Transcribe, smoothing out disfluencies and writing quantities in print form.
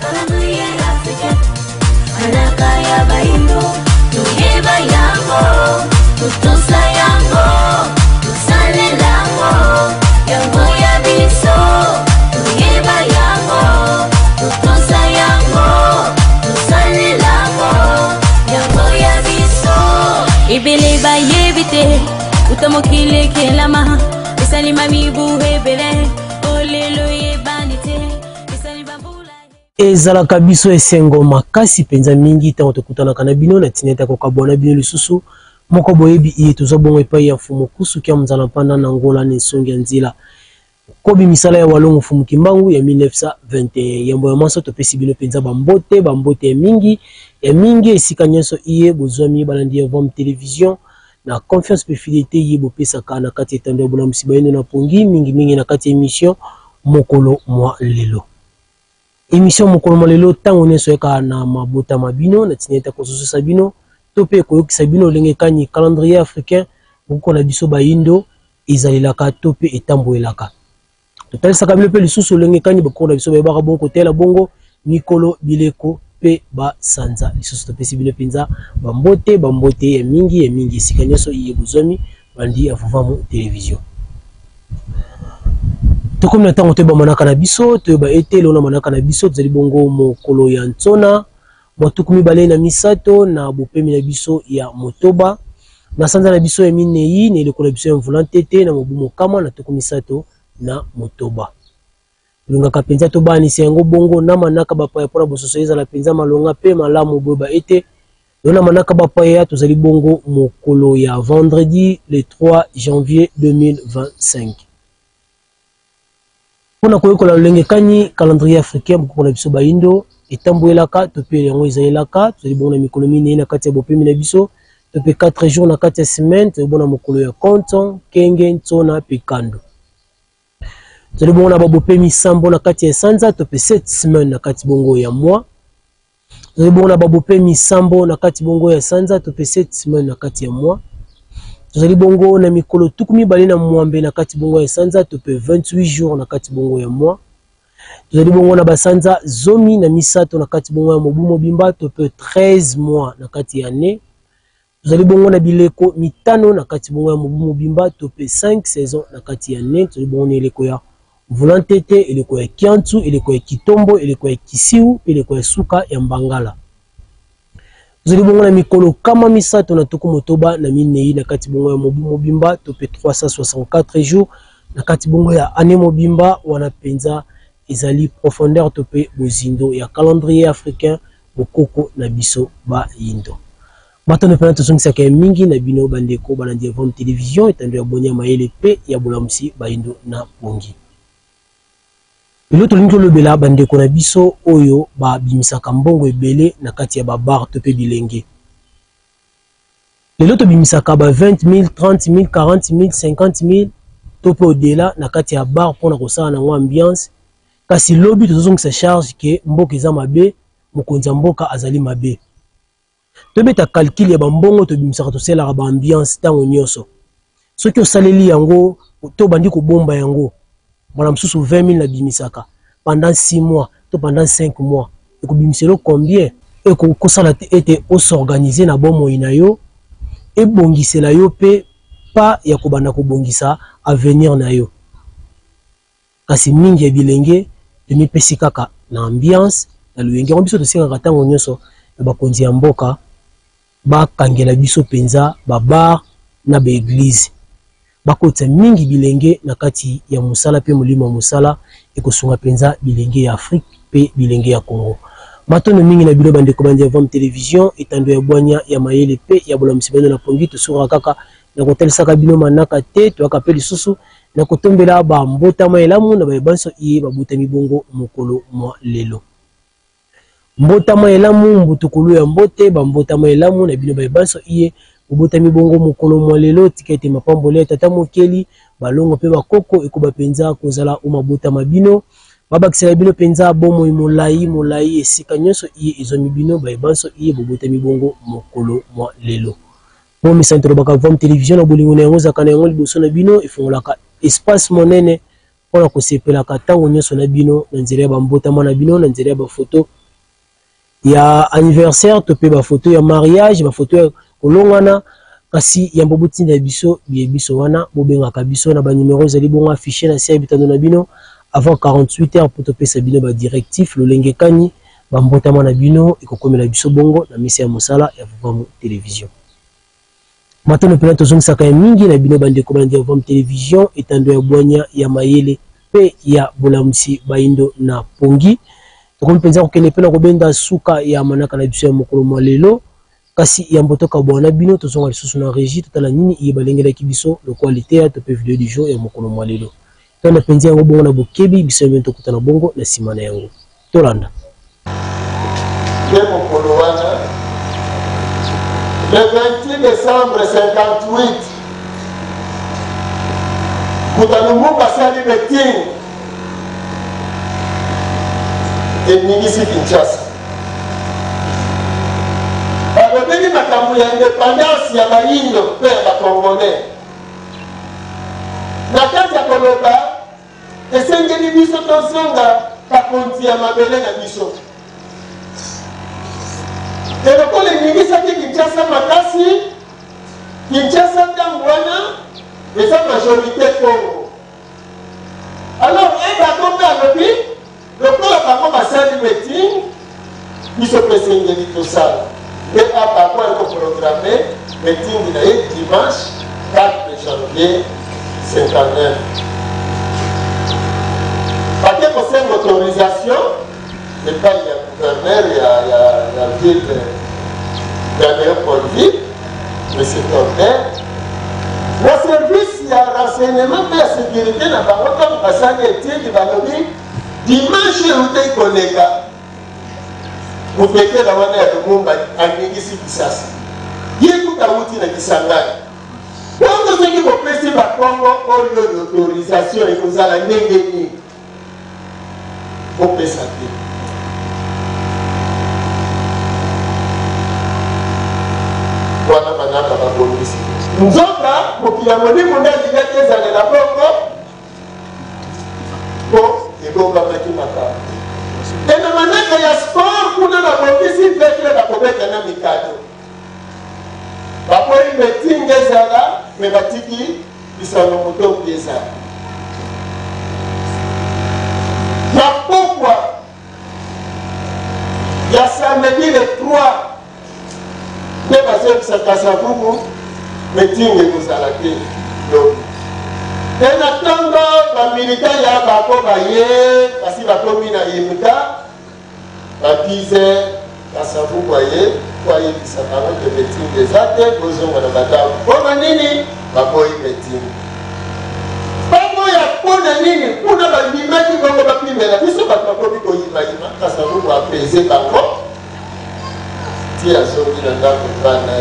calendrier africain. Manaka ya baindo, tuyeba yango, tutusa yango, tusale lango, yango ya biso, tuyeba yango, tutusa yango, tusale lango, yango ya biso. Ibele ba yebite, utamokile kelama, isali mami buhebele, olelo yebanite, isali babula. Ezalaka biso esengo makasi penza mingi tango tokutanaka na bino na tineta kokabona bino lisusu moko boyebi iye tozobongo epai ya mfumu kusu kia mzala mpanda na ngola na nsongi ya nzela kobi misala ya walongo mfumu kimbangu ya 1921 yambo ya mwanso topesi bino penza bambote ya mingi esika nyonso iye bozwami balandi ya Vom Television na confiance pe fidélité iye bopesaka na kati etando ya bolamusi bayino na pongi mingi na kati émission mokolo mwa lelo. Émission mokolo malelo tango neso yaka na mabota mabino na tineta kososo sabino tope koyoki sabino lenge kanyi calendrier africain buko na biso bayindo ezalelaka tope etambo elaka total sakabilo pe lisusu lenge kanyi buko na biso bayebaka bongo tela bongo mikolo bileko pe ba sanza lisusu tope sibilo penza bambote ya mingi sikanyoso iye buzomi bandi ya Vom Television. Tokomi na tango toyeba manaka na biso toyeba ete lona manaka na biso tozali bongo mokolo ya ntsona mwatuku mibale na misato na bopemi na biso ya motoba na sanza na biso ya minei na eleko na biso ya mvula ntete na mobu mokama na tuku misato na motoba lungaka penza tobanisi yango bongo na manaka bapaya mpona bososo ezala penza malonga pe malamu boyeba ete lona manaka bapaya tozali bongo mokolo ya vendredi le 3 janvier 2025. Pona koyokola lolenge kanyi calendrier africain buko na biso baindo etambo elaka tope yango ezalelaka tozali bongo na mikolo minei na kati ya bopemi na biso tope 4 jours na kati ya semaine tozali bongo na mokolo ya konton kenge ntsona pe kando tozali bongo na babopemi sambo na kati ya sanza tope 7 semaines na kati bongo ya mois tozali bongo na babopemi sambo na kati bongo ya sanza tope 7 semaines na kati ya mois tozali bongo na mikolo tuku mibale na mwambe na kati bongo ya sanza tope 28 jours na kati bongo ya mois tozali bongo na basanza zomi na misato na kati bongo ya mobu mobimba tope 13 mois na kati ya année tozali bongo na bileko mitano na kati bongo ya mobu mobimba tope 5 saisons na kati ya année tozali bongo na eleko ya mvula ntete eleko ya kiantu eleko ya kitombo eleko ya kisiu eleko ya suka ya mbangala tozali bongo na mikolo kama misato na tuku motoba na minei na kati bongo ya mobu mobimba tope 364 jours na kati bongo ya année mobimba wana penza ezali profondeur tope bozindo ya calendrier africain bokoko na biso ba yindo matano pena tosongisaka mingi na bino bandeko balandi ya Vom Television etando ya bonya mayele pe ya bolamusi bayindo na pongi ilo tolingi lobela bandeko na biso oyo ba bimisaka mbongo ebele na kati ya babar tope bilenge lelo to bimisaka ba 20 000 30 000 40 000 50 000 tope odela na kati ya bar pona kosala nango ambiance kasi lobi tozongisa charge ke mboka eza mabe mokonzi ya mboka azali mabe tobeta calcul ya bambongo tobimisaka toselaka ba ambiance tango nyonso soki osaleli yango to bandi kobomba yango mwana mosusu 20 000 na bimisaka pendant 6 mois to pendant 5 mois ekobimiselo combien ekokosala ete osorganize na bomoi na yo ebongisela yo pe pa ya kobanda kobongisa avenir na yo kasi mingi ya bilenge tomipesi kaka na ambiance na luyenge biso tosengaka ntango nyonso na bakonzi ya mboka bakangela biso penza babar na baeglize bakotsa mingi bilenge na kati ya musala pe molimo musala ekosunga penza bilenge ya Afrique pe bilenge ya Congo matono mingi na bilo bandeko bandi ya Vom Television etando ya bwanya ya mayele pe ya bolamusi bano na pongi tosura kaka na kotelisaka bino manaka te to akapeli susu na kotombela ba mbotama elamu na bayebanso iye babutami bongo mokolo mwa lelo mbotama elamu mbutukulu ya mbote ba mbotama elamu na bino bayebanso iye bobotami bongo mokolo mwa lelo tikete mapambole tata mokeli balongo pe bakoko ekoba penza kozala umabotama bino babakisela bino penza bomo molai esika nyonso iye ezomi bino bayebanso iye bobotami bongo mokolo mwa lelo Bomi Santoro baka Vom Television na bolingo na yango zaka na yango liboso na bino ifungolaka espace monene mpona kosepelaka ntango nyonso na bino na nzela ya bambotama na bino, na nzela ya bafoto ya anniversaire to pe bafoto ya mariage, bafoto ya kolongana. Kasi yambo botinda biso biye biso wana bobengaka biso na ba numéro ezali bongo affiché na se bitando na bino avant 48 heures pour topesa bino ba directif lolenge kani bambotama na bino ekokomela biso bongo na misa ya mosala ya Vuvamu télévision. Maintenant pena tozongisaka ya mingi na bino bandeko bandi ya Vuvamu télévision etando ya bwanya ya mayele pe ya bolamusi baindo na pongi. Tokomi penza kokende pena kobenda suka ya manaka na biso ya mokolo mwa lelo. Kasi yambo toka bwana bino tozonga lisusu na régie totala nini iyebalengelaki biso le qualité ya tope vidéo du jour ya mokolo mwa lelo. Tona penzi yango bongo na bokebi biso yemento tokutana bongo na sima na yango. Tolanda. Mokolo wana le 28 décembre 58 Kutalumu basali meeting eningisi Kinshasa. Babeli makambo ya indépendance ya baindo pe ya bakongolais. Na kati ya koloba esengeli biso tozonga kakonzi ya mabele na biso. Elokolo eningisaki Kinshasa makasi, Kinshasa ntango wana eza majorité Congo. Alors bakombe alobi lokola bango basali meeting biso mpe esengeli tosala. Et à Paco est programmé meeting dimanche 4 janvier 59. Parce que c'est une autorisation, mais pas il y a gouverneur, il y a la ville d'Améopoliville, M. Torder. Le service, il y a renseignement et la sécurité dans le Bango, comme Bassan et Tiel, dimanche, où est connecté. Vous mettez la monnaie de Mumbai à Ningisi Kisasa. Il y a tout à outil de Kisangani. Quand vous avez compris par Congo, on a l'autorisation et vous allez négocier. Vous pouvez s'appeler. Voilà maintenant la police. Nous autres, pour qu'il y ait un monnaie, on a dit que les années la Congo. Bon, et bon, on va mettre ma carte. Et na manaka ya sport kuna na bokisi vekile na kobeta na mikado. Bapoi meeting ezala me batiki bisano moto pieza. Na pourquoi ya samedi le 3 ne passer que ça kasa bubu meeting ezala ke. Tena tango ba militaire ya bako baye kasi bakomi na yimika ba 10 heures kasabu baye kwa yisaka de meeting des actes bozonga na bata bona nini bakoyi meeting bako ya pona nini kuna ba limaki bongo ba pimela biso ba bakomi ko yima kasabu ba pese bango tia zongi na ndako bana